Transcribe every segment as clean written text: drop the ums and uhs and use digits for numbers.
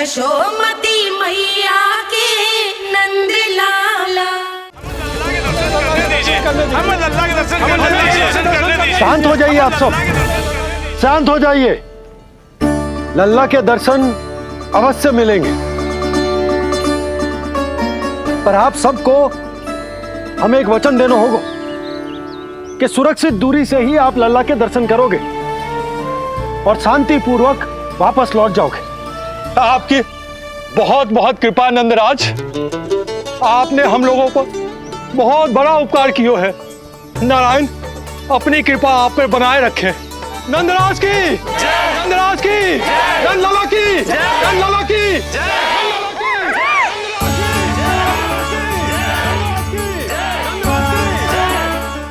यशोमती मैया के नंद लाला। शांत हो जाइए आप सब, शांत हो जाइए। लल्ला के दर्शन अवश्य मिलेंगे, पर आप सबको हमें एक वचन देना होगा कि सुरक्षित दूरी से ही आप लल्ला के दर्शन करोगे और शांति पूर्वक वापस लौट जाओगे। आपकी बहुत बहुत कृपा नंदराज, आपने हम लोगों को बहुत बड़ा उपकार किया है। नारायण अपनी कृपा आप पर बनाए रखे। नंदराज की, नंदराज की, नंदलाला की, नंदलाला की,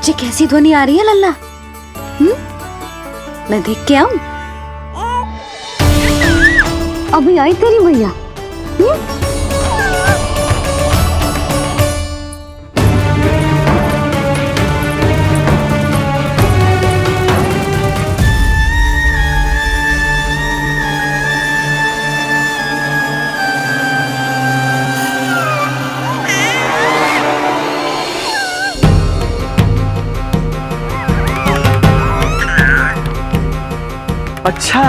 ये कैसी ध्वनि आ रही है लल्ला? मैं देख के आऊं? अभी आई तेरी मैया। अच्छा,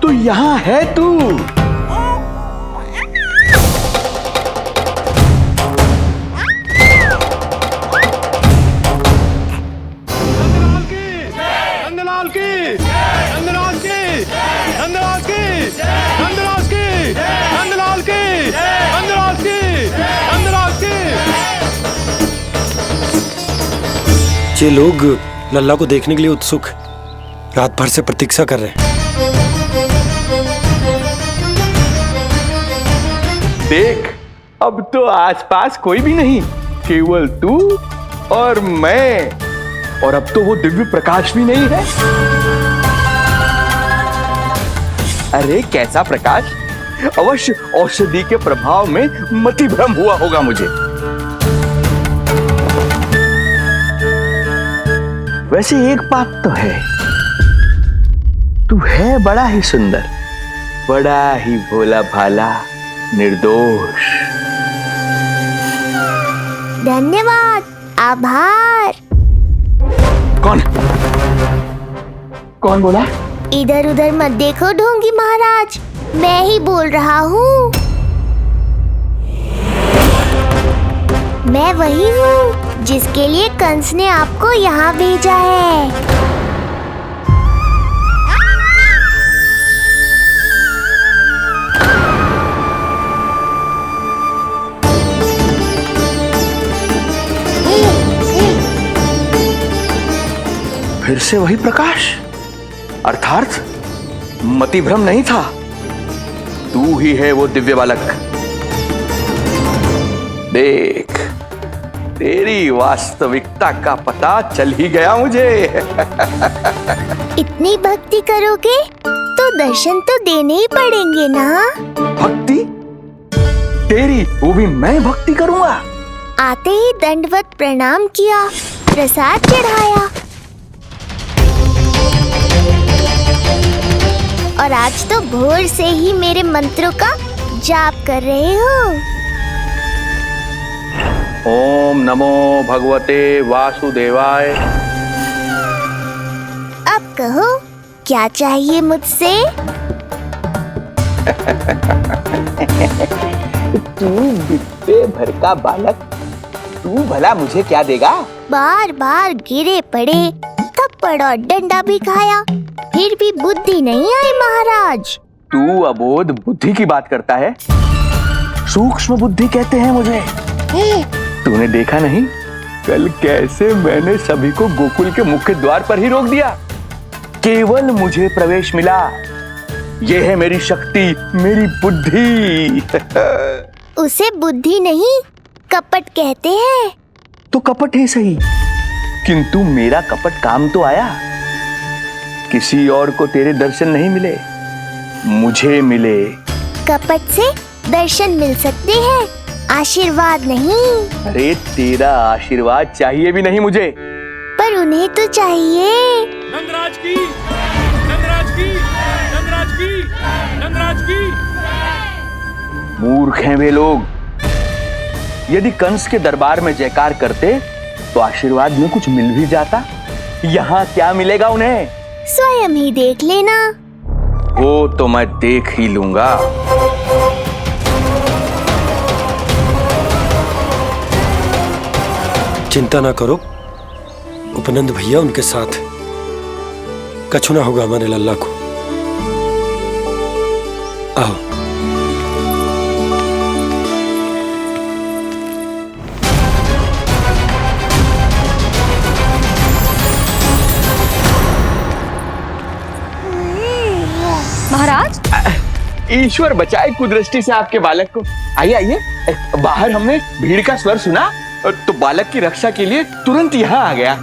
तो यहाँ है तू। नंदलाल की, नंदराज की, नंदराज की, नंदराज की, नंदलाल की, नंदराज की, नंदराज की। ये लोग लल्ला को देखने के लिए उत्सुक रात भर से प्रतीक्षा कर रहे हैं। देख, अब तो आसपास कोई भी नहीं, केवल तू और मैं। और अब तो वो दिव्य प्रकाश भी नहीं है। अरे कैसा प्रकाश! अवश्य औषधि के प्रभाव में मति भ्रम हुआ होगा मुझे। वैसे एक बात तो है, तू है बड़ा ही सुंदर, बड़ा ही भोला भाला, निर्दोष। धन्यवाद, आभार। कौन कौन बोला? इधर उधर मत देखो ढोंगी महाराज, मैं ही बोल रहा हूँ। मैं वही हूँ जिसके लिए कंस ने आपको यहाँ भेजा है। फिर से वही प्रकाश, अर्थात मति भ्रम नहीं था। तू ही है वो दिव्य बालक। देख, तेरी वास्तविकता का पता चल ही गया मुझे। इतनी भक्ति करोगे तो दर्शन तो देने ही पड़ेंगे ना। भक्ति? तेरी? वो भी मैं भक्ति करूंगा? आते ही दंडवत प्रणाम किया, प्रसाद चढ़ाया, और आज तो भोर से ही मेरे मंत्रों का जाप कर रहे हो। ओम नमो भगवते वासुदेवाय। अब कहो, क्या चाहिए मुझसे? तू बित्ते भर का बालक, तू भला मुझे क्या देगा? बार बार गिरे पड़े, थप्पड़ और डंडा भी खाया, फिर भी बुद्धि नहीं आई महाराज। तू अबोध बुद्धि की बात करता है? सूक्ष्म बुद्धि कहते हैं मुझे। तूने देखा नहीं कल कैसे मैंने सभी को गोकुल के मुख्य द्वार पर ही रोक दिया? केवल मुझे प्रवेश मिला। यह है मेरी शक्ति, मेरी बुद्धि। उसे बुद्धि नहीं, कपट कहते हैं। तो कपट ही सही, किंतु मेरा कपट काम तो आया। किसी और को तेरे दर्शन नहीं मिले, मुझे मिले। कपट से दर्शन मिल सकते हैं, आशीर्वाद नहीं। अरे तेरा आशीर्वाद चाहिए भी नहीं मुझे। पर उन्हें तो चाहिए। नंदराज की, नंदराज की, नंदराज की, नंदराज की, मूर्ख हैं वे लोग। यदि कंस के दरबार में जयकार करते तो आशीर्वाद में कुछ मिल भी जाता। यहाँ क्या मिलेगा उन्हें? स्वयं ही देख लेना। वो तो मैं देख ही लूंगा। चिंता ना करो, उपनंद भैया उनके साथ, कछु ना होगा हमारे लल्ला को। आओ। महाराज, ईश्वर बचाए कुदृष्टि से आपके बालक को। आइए आइए, बाहर हमने भीड़ का स्वर सुना तो बालक की रक्षा के लिए तुरंत यहाँ आ गया।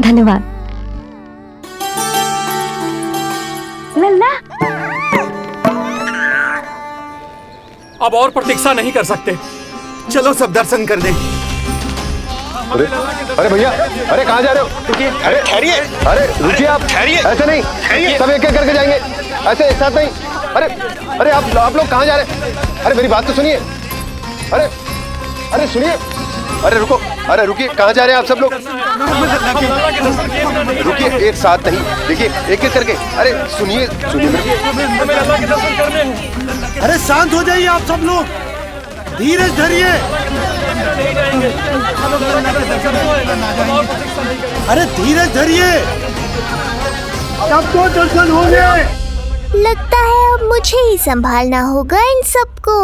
धन्यवाद। लल्ला, अब और प्रतीक्षा नहीं कर सकते, चलो सब दर्शन कर दें। अरे भैया, अरे कहाँ जा रहे हो? रुकिए, अरे ठहरिए, अरे रुकिए, आप ठहरिए, ऐसे नहीं, सब एक एक करके जाएंगे, ऐसे एक साथ नहीं। अरे अरे आप लोग कहाँ जा रहे हैं? अरे मेरी बात तो सुनिए। अरे अरे सुनिए, अरे रुको, अरे रुकिए, कहाँ जा रहे हैं आप सब लोग? रुकिए, एक साथ नहीं, देखिए एक एक करके। अरे सुनिए सुनिए, अरे शांत हो जाइए आप सब लोग, धीरज धरिए। अरे धीरज धरिए, सबको दर्शन होंगे। लगता है अब मुझे ही संभालना होगा इन सबको।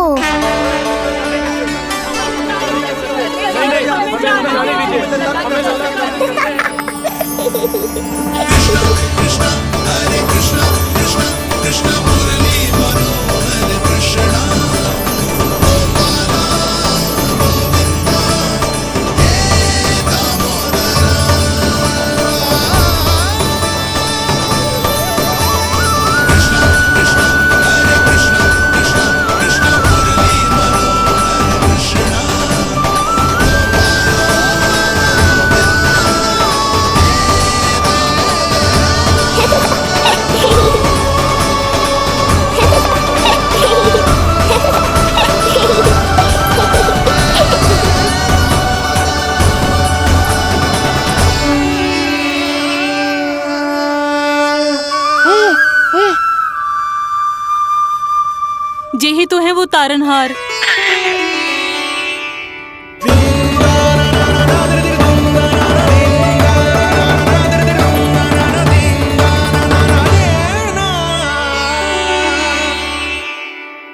जे ही तो है वो तारनहार।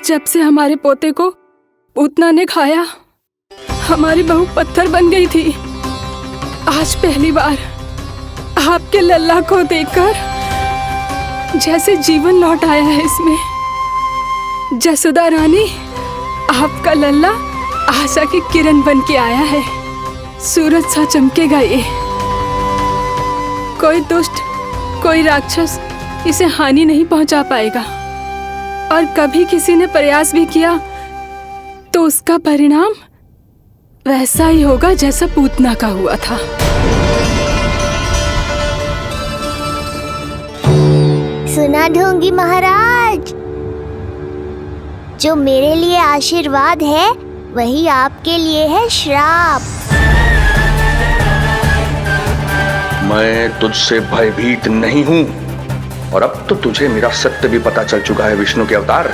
जब से हमारे पोते को पूतना ने खाया, हमारी बहू पत्थर बन गई थी। आज पहली बार आपके लल्ला को देखकर जैसे जीवन लौट आया है इसमें। जसोदा रानी, आपका लल्ला आशा की किरण बन के आया है। सूरज सा चमकेगा ये। कोई दुष्ट, कोई राक्षस इसे हानि नहीं पहुंचा पाएगा। और कभी किसी ने प्रयास भी किया तो उसका परिणाम वैसा ही होगा जैसा पूतना का हुआ था। सुना ढोंगी महाराज, जो मेरे लिए आशीर्वाद है वही आपके लिए है श्राप। मैं तुझसे भयभीत नहीं हूं, और अब तो तुझे मेरा सत्य भी पता चल चुका है विष्णु के अवतार।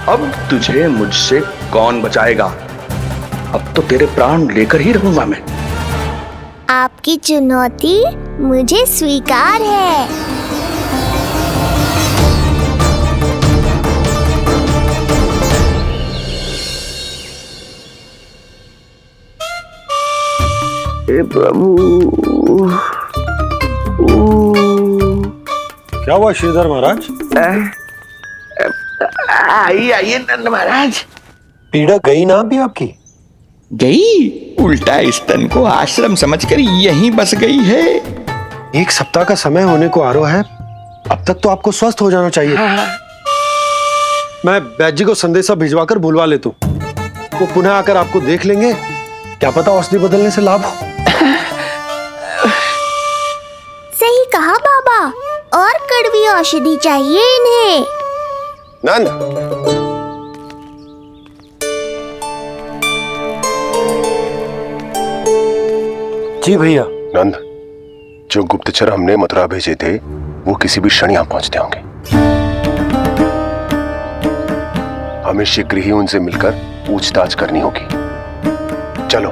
अब तुझे मुझसे कौन बचाएगा? अब तो तेरे प्राण लेकर ही रहूंगा मैं। आपकी चुनौती मुझे स्वीकार है। हे प्रभु, क्या हुआ श्रीधर महाराज? आइए आइए नंद महाराज। पीड़ा गई ना अभी आपकी? गई, उल्टा स्तन को आश्रम समझकर यहीं बस गई है। 1 सप्ताह का समय होने को आ रहा है, अब तक तो आपको स्वस्थ हो जाना चाहिए। मैं वैद्य जी को संदेशा भिजवाकर बुलवा लेता हूं, वो पुनः आकर आपको देख लेंगे। क्या पता औषधि बदलने से लाभ हो। सही कहा बाबा, और कड़वी औषधि चाहिए इन्हें। नंद, जी भैया। नंद, जो गुप्तचर हमने मथुरा भेजे थे वो किसी भी क्षण यहाँ पहुंचते होंगे। हमें शीघ्र ही उनसे मिलकर पूछताछ करनी होगी। चलो।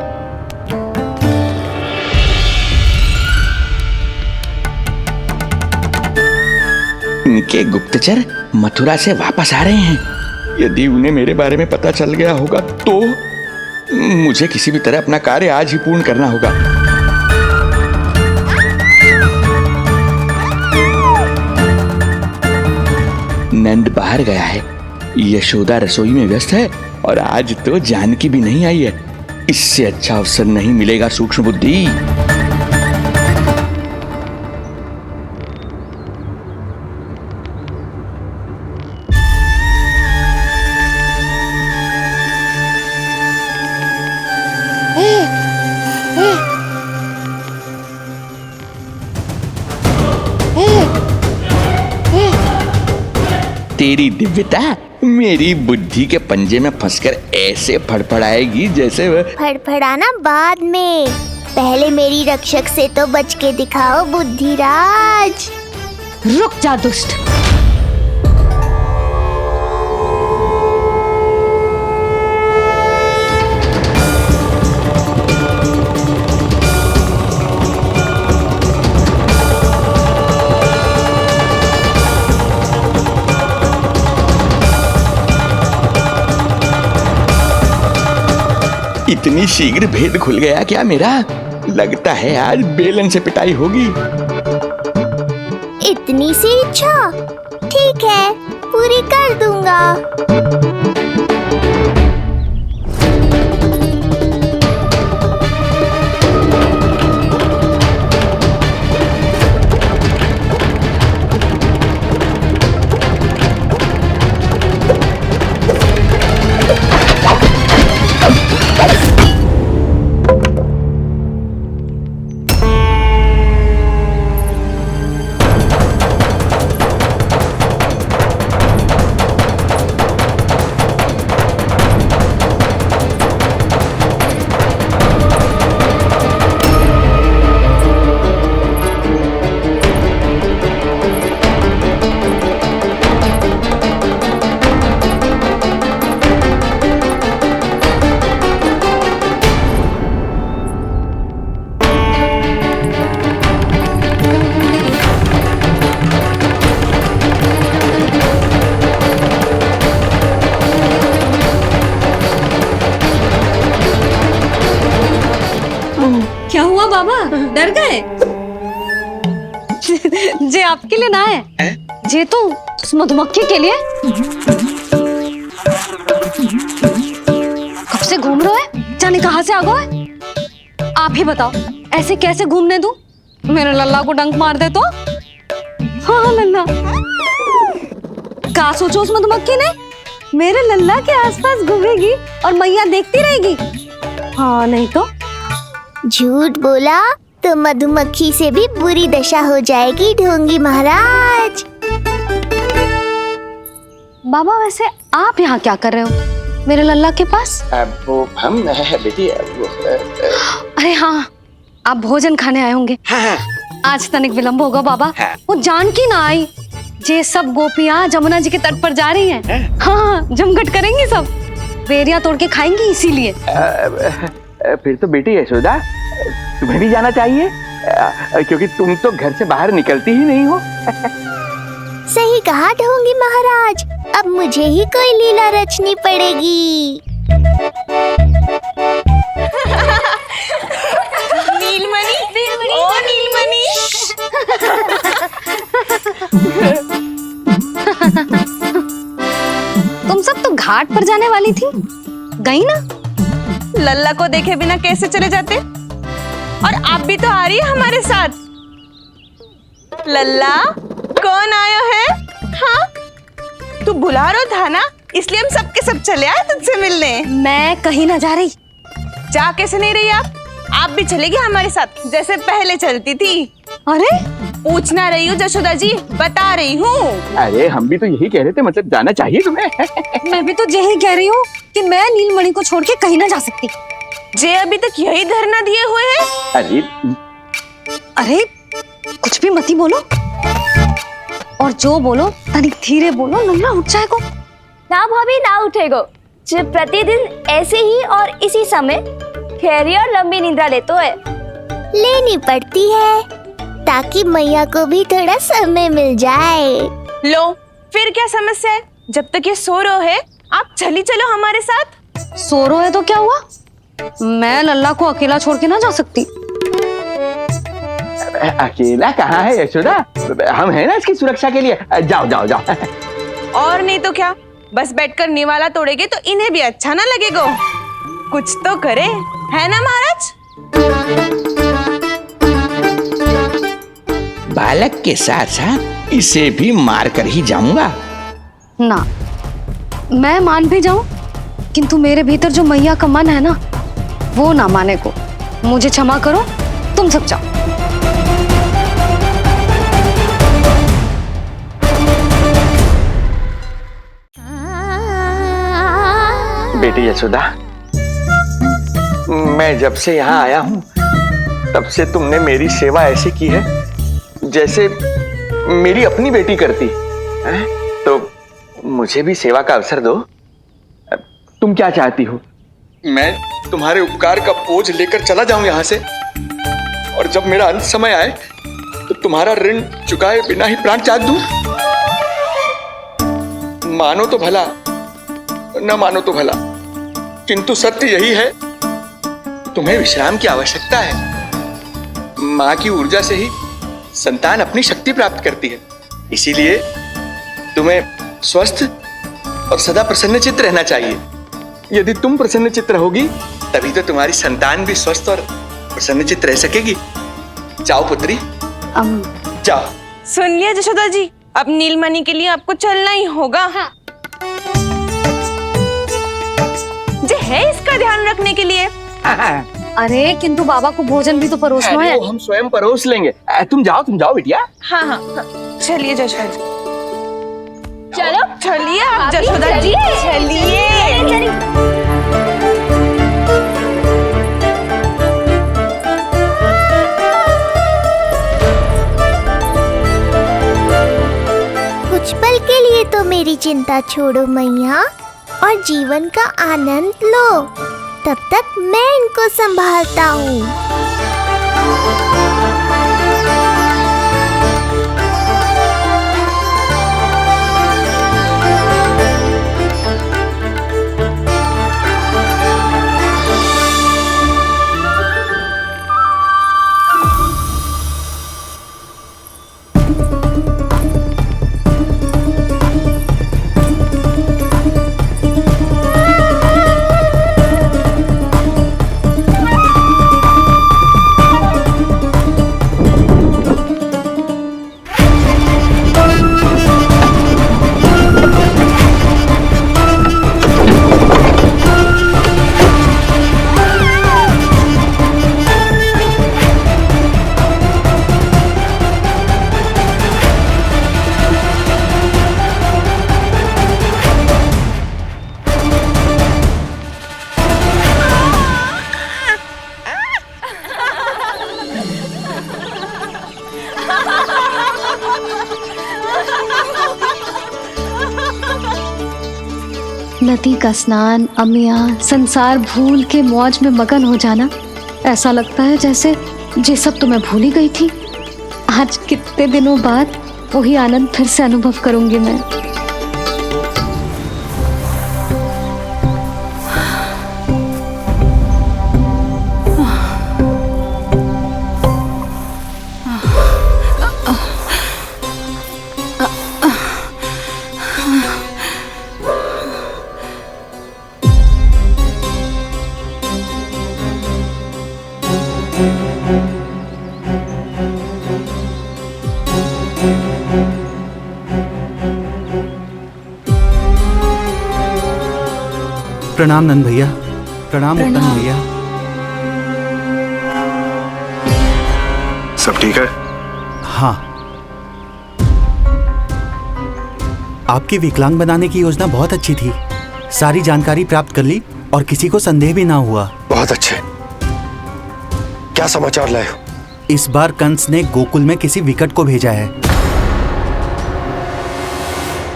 इनके गुप्तचर मथुरा से वापस आ रहे हैं। यदि उन्हें मेरे बारे में पता चल गया होगा तो मुझे किसी भी तरह अपना कार्य आज ही पूर्ण करना होगा। नंद बाहर गया है, यशोदा रसोई में व्यस्त है और आज तो जानकी भी नहीं आई है। इससे अच्छा अवसर नहीं मिलेगा सूक्ष्म बुद्धि। तेरी दिव्यता मेरी बुद्धि के पंजे में फंसकर ऐसे फड़फड़ाएगी जैसे वह। फड़फड़ाना बाद में, पहले मेरी रक्षक से तो बच के दिखाओ बुद्धिराज। रुक जा दुष्ट। इतनी शीघ्र भेद खुल गया क्या मेरा? लगता है आज बेलन से पिटाई होगी। इतनी सी इच्छा? ठीक है, पूरी कर दूंगा। क्या हुआ बाबा, डर गए? जे आपके लिए ना है, जे तो उस मधुमक्खी के लिए। कब से घूम रहे हैं, जाने कहां से आ गए? आप ही बताओ, ऐसे कैसे घूमने दूं? मेरे लल्ला को डंक मार दे तो? हाँ लल्ला, क्या सोचो उस मधुमक्खी ने? मेरे लल्ला के आसपास घूमेगी और मैया देखती रहेगी। हाँ नहीं तो? झूठ बोला तो मधुमक्खी से भी बुरी दशा हो जाएगी ढोंगी महाराज। बाबा वैसे आप यहाँ क्या कर रहे हो मेरे लल्ला के पास? वो हम बेटी अरे हाँ, आप भोजन खाने आए होंगे। हाँ। आज तनिक विलंब होगा बाबा। हाँ। वो जानकी ना आई, जे सब गोपियाँ जमुना जी के तट पर जा रही हैं। हाँ, जमघट करेंगी सब, बेरिया तोड़ के खाएंगी इसीलिए। फिर तो बेटी यशोदा तुम्हें भी जाना चाहिए, क्योंकि तुम तो घर से बाहर निकलती ही नहीं हो। सही कहा ढोंगी महाराज, अब मुझे ही कोई लीला रचनी पड़ेगी। नीलमणि, ओ नीलमणि। तुम सब तो घाट पर जाने वाली थी, गई ना? लल्ला को देखे बिना कैसे चले जाते? और आप भी तो आ रही है हमारे साथ। लल्ला, कौन आयो है? हाँ, तू बुला रो था ना, इसलिए हम सब के सब चले आए तुझसे मिलने। मैं कहीं ना जा रही। जा कैसे नहीं रही आप भी चलेगी हमारे साथ, जैसे पहले चलती थी। अरे पूछना रही हूँ जशोदा जी, बता रही हूँ। अरे हम भी तो यही कह रहे थे, मतलब जाना चाहिए तुम्हें। मैं भी तो यही कह रही हूँ कि मैं नीलमणि को छोड़ के कहीं ना जा सकती। जे अभी तक यही धरना दिए हुए हैं। अरे अरे कुछ भी मती बोलो, और जो बोलो तनिक धीरे बोलो, लल्ला उठ जाएगो। ना भाभी ना उठेगो। जो प्रतिदिन ऐसे ही और इसी समय गहरी और लंबी निद्रा लेते है। लेनी पड़ती है ताकि मैया को भी थोड़ा समय मिल जाए। लो फिर क्या समस्या है? जब तक ये सो रहे है आप चली चलो हमारे साथ। सो रो है तो क्या हुआ? मैं लल्ला को अकेला छोड़ के ना जा सकती। अकेला कहाँ है यशोदा, हम हैं ना इसकी सुरक्षा के लिए। जाओ जाओ जाओ। और नहीं तो क्या, बस बैठकर निवाला तोड़ेगे तो इन्हें भी अच्छा ना लगेगा। कुछ तो करे, है ना महाराज? बालक के साथ साथ इसे भी मार कर ही जाऊंगा। ना, मैं मान भी जाऊं, किंतु मेरे भीतर जो मैया का मन है ना, वो ना माने को। मुझे क्षमा करो, तुम सब जाओ। बेटी यशोदा, मैं जब से यहाँ आया हूँ तब से तुमने मेरी सेवा ऐसी की है जैसे मेरी अपनी बेटी करती है। तो मुझे भी सेवा का अवसर दो। तुम क्या चाहती हो? मैं तुम्हारे उपकार का बोझ लेकर चला जाऊं यहाँ से, और जब मेरा अंत समय आए तो तुम्हारा ऋण चुकाए बिना ही प्राण त्याग दूं? मानो तो भला, न मानो तो भला, किंतु सत्य यही है, तुम्हें विश्राम की आवश्यकता है। माँ की ऊर्जा से ही संतान अपनी शक्ति प्राप्त करती है। इसीलिए तुम्हें स्वस्थ और सदा प्रसन्नचित्त रहना चाहिए। यदि तुम प्रसन्नचित्त रहोगी तभी तो तुम्हारी संतान भी स्वस्थ और प्रसन्नचित्त रह सकेगी। जाओ पुत्री, जाओ। सुन लिया जशोदा जी, अब नीलमणि के लिए आपको चलना ही होगा। हाँ। जे है इसका ध्यान रखने के लिए। अरे किंतु बाबा को भोजन भी तो परोसना है। हम स्वयं परोस लेंगे। तुम जाओ बिटिया। हाँ हाँ, चलिए जशोदा जी, चलो चलिए आप जशोदा जी, चलिए। कुछ पल के लिए तो मेरी चिंता छोड़ो मैया, और जीवन का आनंद लो। तब तक मैं इनको संभालता हूँ। नदी का स्नान, अमिया, संसार भूल के मौज में मगन हो जाना, ऐसा लगता है जैसे ये सब तो मैं भूल ही गई थी। आज कितने दिनों बाद वही आनंद फिर से अनुभव करूंगी मैं। प्रणाम नंद भैया। प्रणाम उत्तम भैया। सब ठीक है? हाँ, आपकी विकलांग बनाने की योजना बहुत अच्छी थी। सारी जानकारी प्राप्त कर ली और किसी को संदेह भी ना हुआ। बहुत अच्छे। क्या समाचार लाए हो? इस बार कंस ने गोकुल में किसी विकट को भेजा है,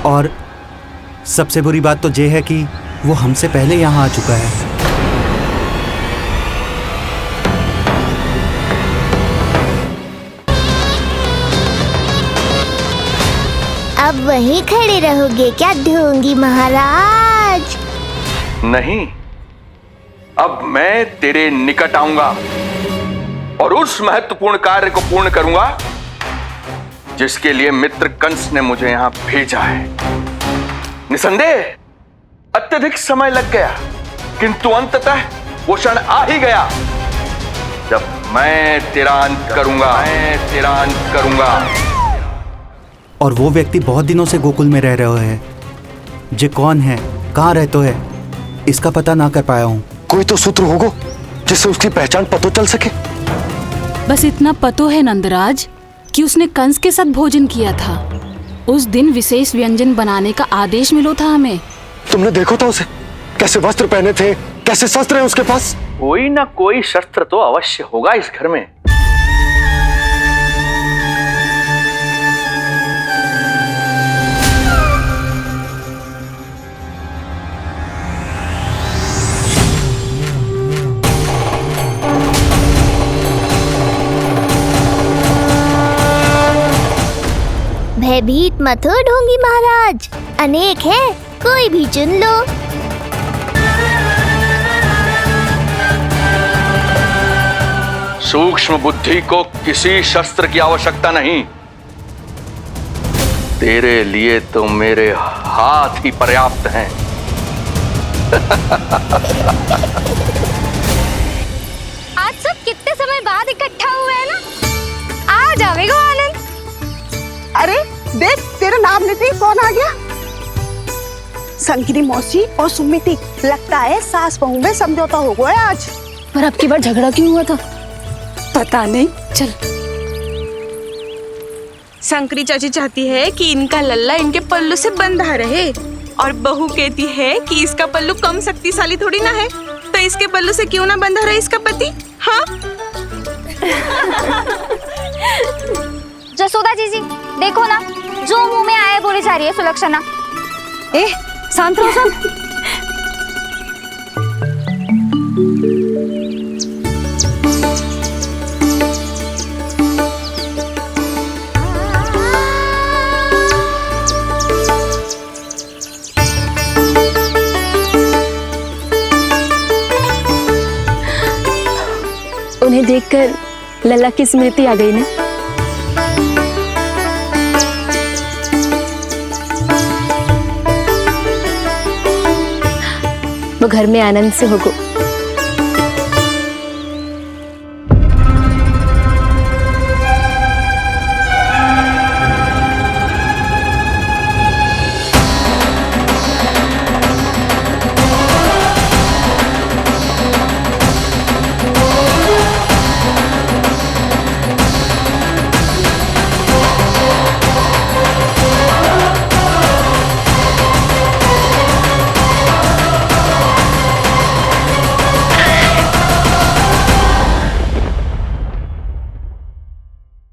और सबसे बुरी बात तो यह है कि वो हमसे पहले यहाँ आ चुका है। अब वहीं खड़े रहोगे क्या ढोंगी महाराज? नहीं, अब मैं तेरे निकट आऊंगा और उस महत्वपूर्ण कार्य को पूर्ण करूंगा जिसके लिए मित्र कंस ने मुझे यहां भेजा है। निसंदेह अत्यधिक समय लग गया, किंतु अंततः वो क्षण आ ही गया जब मैं तेरा अंत करूंगा। और वो व्यक्ति बहुत दिनों से गोकुल में रह रहे हैं। जे कौन है, कहाँ रहते है, इसका पता ना कर पाया हूँ। कोई तो सूत्र होगा जिससे उसकी पहचान पता चल सके। बस इतना पतो है नंदराज कि उसने कंस के साथ भोजन किया था। उस दिन विशेष व्यंजन बनाने का आदेश मिलो था हमें। तुमने देखो था उसे, कैसे वस्त्र पहने थे, कैसे शस्त्र है उसके पास। कोई ना कोई शस्त्र तो अवश्य होगा इस घर में। भयभीत मत हो ढोंगी महाराज, अनेक है, कोई भी चुन लो। सूक्ष्म बुद्धि को किसी शस्त्र की आवश्यकता नहीं। तेरे लिए तो मेरे हाथ ही पर्याप्त हैं। आज सब कितने समय बाद इकट्ठा हुए हैं ना, आ जाएगा आनंद। अरे देख, तेरा नाम लेते ही कौन आ गया? संकिनी मौसी और सुमिति, लगता है सास बहू में समझौता हो गया आज। पर अब की बार झगड़ा क्यों हुआ था? पता नहीं। चल, शंकरी चाची चाहती है कि इनका लल्ला इनके पल्लू से बंधा रहे, और बहू कहती है कि इसका पल्लू कम शक्तिशाली थोड़ी ना है, तो इसके पल्लू से क्यों ना बंधा रहे इसका पति। हाँ जसोदा जीजी, देखो ना, जो मुंह में आए बोली जा रही है सुलक्षणा। ए, शांत रहो सब। उन्हें देखकर लल्ला की स्मृति आ गई ना। वो घर में आनंद से होगो।